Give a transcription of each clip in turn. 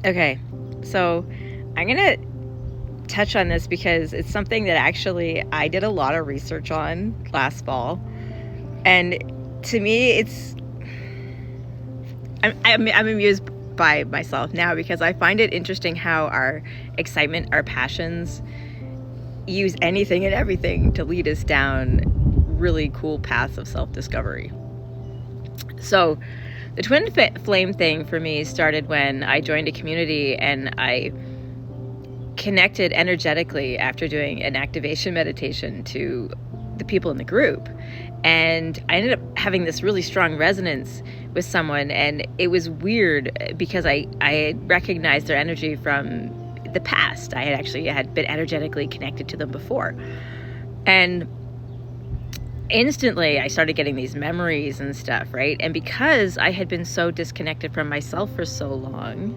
Okay, so I'm going to touch on this because it's something that actually I did a lot of research on last fall. And to me, I'm amused by myself now because I find it interesting how our excitement, our passions use anything and everything to lead us down really cool paths of self-discovery. So the twin flame thing for me started when I joined a community and I connected energetically after doing an activation meditation to the people in the group. And I ended up having this really strong resonance with someone, and it was weird because I had recognized their energy from the past. I had been energetically connected to them before. And instantly I started getting these memories and stuff, right? And because I had been so disconnected from myself for so long,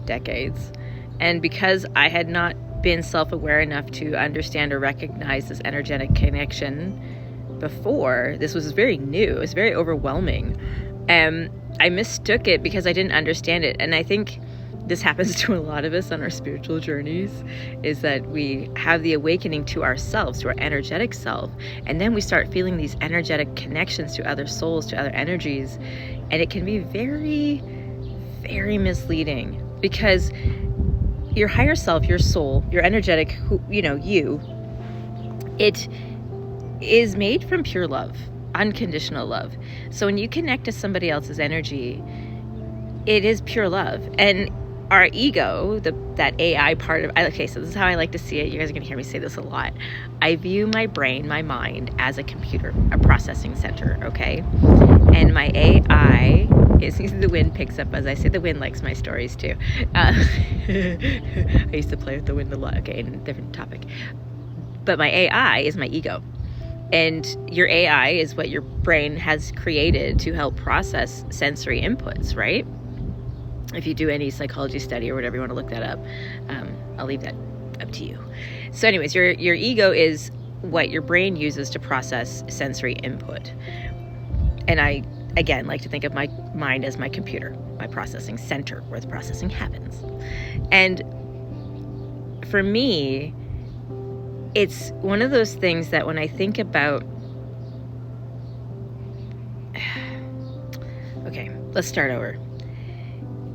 decades, and because I had not been self-aware enough to understand or recognize this energetic connection before, this was very new, it was very overwhelming. I mistook it because I didn't understand it. And I think this happens to a lot of us on our spiritual journeys, is that we have the awakening to ourselves, to our energetic self, and then we start feeling these energetic connections to other souls, to other energies, and it can be very, very misleading because your higher self, your soul, your energetic, it is made from pure love, unconditional love. So when you connect to somebody else's energy, it is pure love. And our ego, that AI part of, okay, so this is how I like to see it. You guys are going to hear me say this a lot. I view my brain, my mind, as a computer, a processing center, okay? And my AI is, the wind picks up as I say. The wind likes my stories too. I used to play with the wind a lot. Okay, different topic. But my AI is my ego. And your AI is what your brain has created to help process sensory inputs, right? If you do any psychology study or whatever, you want to look that up, I'll leave that up to you. So anyways, your ego is what your brain uses to process sensory input. And I, again, like to think of my mind as my computer, my processing center, where the processing happens. And for me, it's one of those things that when I think about, okay, let's start over.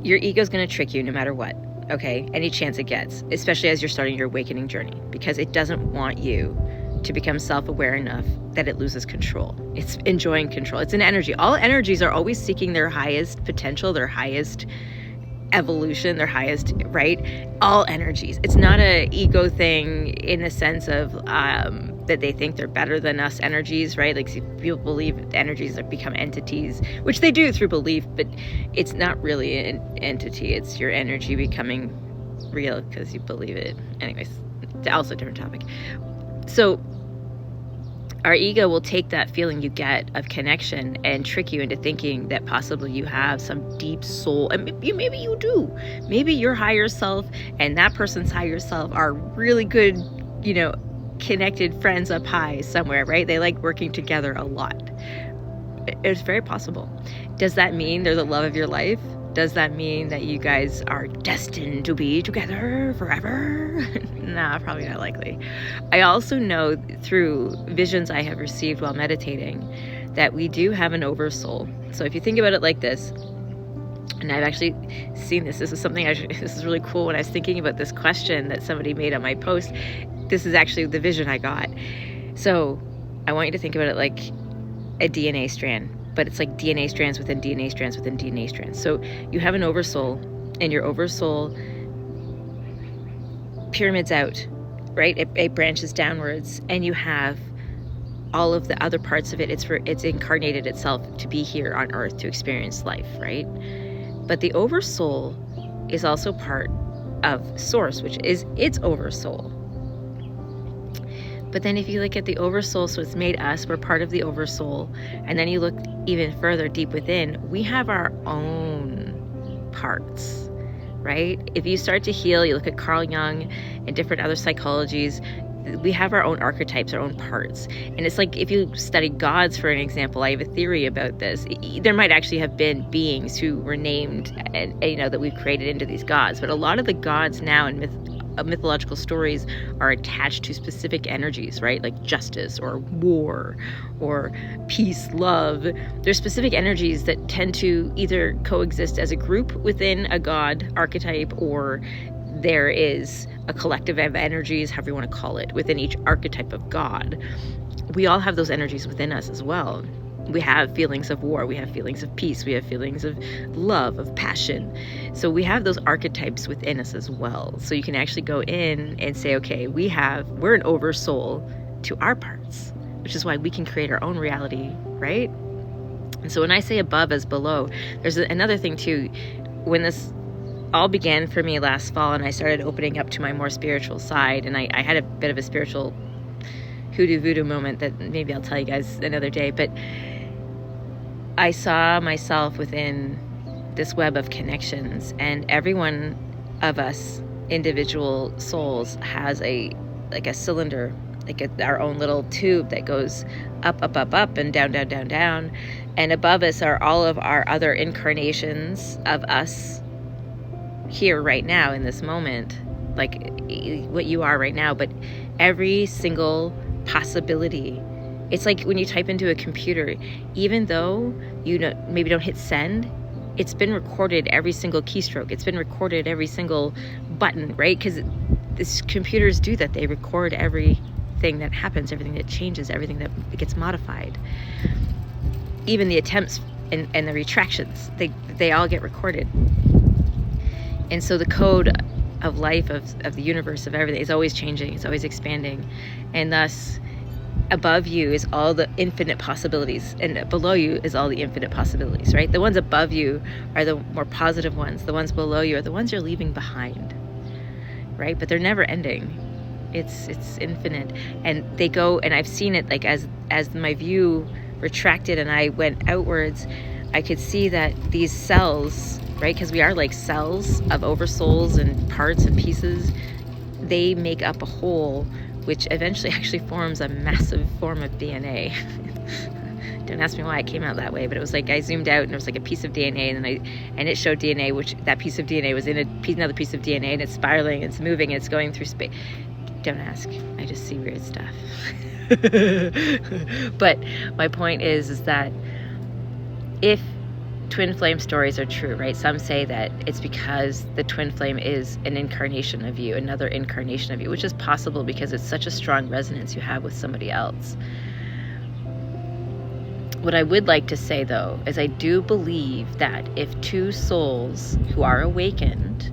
Your ego is going to trick you no matter what, okay? Any chance it gets, especially as you're starting your awakening journey, because it doesn't want you to become self-aware enough that it loses control. It's enjoying control. It's an energy. All energies are always seeking their highest potential, their highest evolution, their highest, right? All energies. It's not a ego thing in the sense of that they think they're better than us energies, right? Like people believe energies have become entities, which they do through belief, but it's not really an entity. It's your energy becoming real because you believe it. Anyways, it's also a different topic. So our ego will take that feeling you get of connection and trick you into thinking that possibly you have some deep soul, and maybe you do. Maybe your higher self and that person's higher self are really good, connected friends up high somewhere, right? They like working together a lot. It's very possible. Does that mean they're the love of your life? Does that mean that you guys are destined to be together forever? Nah, probably not likely. I also know through visions I have received while meditating that we do have an oversoul. So if you think about it like this, and I've actually seen this. This is something this is really cool. When I was thinking about this question that somebody made on my post, this is actually the vision I got. So I want you to think about it like a DNA strand, but it's like DNA strands within DNA strands within DNA strands. So you have an oversoul, and your oversoul pyramids out, right? It branches downwards, and you have all of the other parts of it. It's incarnated itself to be here on earth to experience life, right? But the oversoul is also part of Source, which is its oversoul. But then if you look at the oversoul, so it's made us, we're part of the oversoul. And then you look even further deep within, we have our own parts, right? If you start to heal, you look at Carl Jung and different other psychologies, we have our own archetypes, our own parts. And it's like, if you study gods, for an example, I have a theory about this. There might actually have been beings who were named and that we've created into these gods. But a lot of the gods now in mythological stories are attached to specific energies, right? Like justice or war or peace, love. There's specific energies that tend to either coexist as a group within a god archetype, or there is a collective of energies, however you want to call it, within each archetype of god. We all have those energies within us as well. We have feelings of war, we have feelings of peace, we have feelings of love, of passion. So we have those archetypes within us as well. So you can actually go in and say, okay, we're an oversoul to our parts, which is why we can create our own reality, right? And so when I say above as below, there's another thing too. When this all began for me last fall and I started opening up to my more spiritual side, and I had a bit of a spiritual hoodoo voodoo moment that maybe I'll tell you guys another day, but I saw myself within this web of connections, and every one of us individual souls has a cylinder, our own little tube that goes up, up, up, up, and down, down, down, down. And above us are all of our other incarnations of us here right now in this moment, like what you are right now. But every single possibility, it's like when you type into a computer, even though you maybe don't hit send, it's been recorded every single keystroke, it's been recorded every single button, right? Because these computers do that. They record everything that happens, everything that changes, everything that gets modified, even the attempts and the retractions, they all get recorded. And so the code of life, of the universe, of everything is always changing, it's always expanding. And thus, above you is all the infinite possibilities, and below you is all the infinite possibilities, right? The ones above you are the more positive ones. The ones below you are the ones you're leaving behind, right? But they're never ending. It's infinite. And they go, and I've seen it, like as my view retracted and I went outwards, I could see that these cells, right? Because we are like cells of oversouls and parts and pieces. They make up a whole, which eventually actually forms a massive form of DNA. Don't ask me why it came out that way, but it was like I zoomed out and there was like a piece of DNA, and it showed DNA, which that piece of DNA was in another piece of DNA, and it's spiraling, it's moving, it's going through space. Don't ask. I just see weird stuff. But my point is that if twin flame stories are true, right? Some say that it's because the twin flame is an incarnation of you, another incarnation of you, which is possible because it's such a strong resonance you have with somebody else. What I would like to say, though, is I do believe that if two souls who are awakened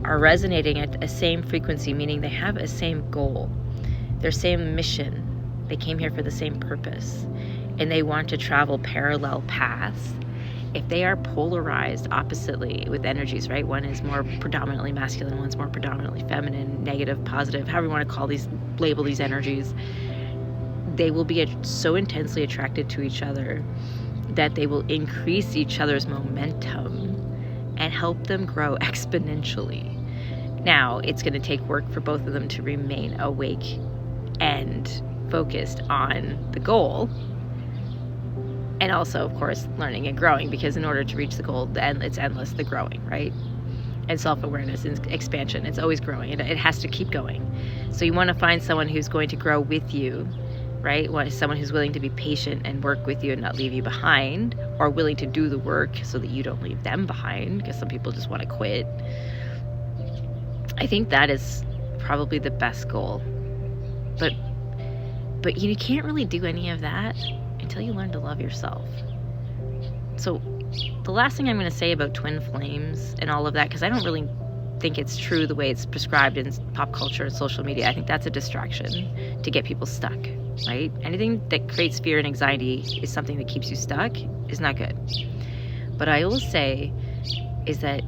are resonating at a same frequency, meaning they have a same goal, their same mission, they came here for the same purpose, and they want to travel parallel paths, if they are polarized oppositely with energies, right? One is more predominantly masculine, one's more predominantly feminine, negative, positive, however you want to label these energies, they will be so intensely attracted to each other that they will increase each other's momentum and help them grow exponentially. Now, it's going to take work for both of them to remain awake and focused on the goal. And also, of course, learning and growing, because in order to reach the goal, it's endless, the growing, right? And self-awareness and expansion, it's always growing. It has to keep going. So you want to find someone who's going to grow with you, right? Someone who's willing to be patient and work with you and not leave you behind, or willing to do the work so that you don't leave them behind, because some people just want to quit. I think that is probably the best goal. But you can't really do any of that until you learn to love yourself. So the last thing I'm going to say about twin flames and all of that, because I don't really think it's true the way it's prescribed in pop culture and social media. I think that's a distraction to get people stuck, right? Anything that creates fear and anxiety is something that keeps you stuck, is not good. But I will say is that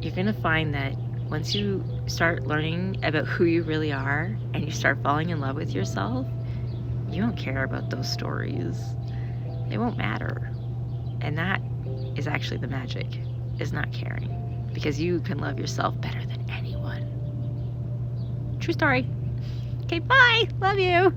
you're going to find that once you start learning about who you really are and you start falling in love with yourself, you don't care about those stories. They won't matter. And that is actually the magic, is not caring. Because you can love yourself better than anyone. True story. Okay, bye. Love you.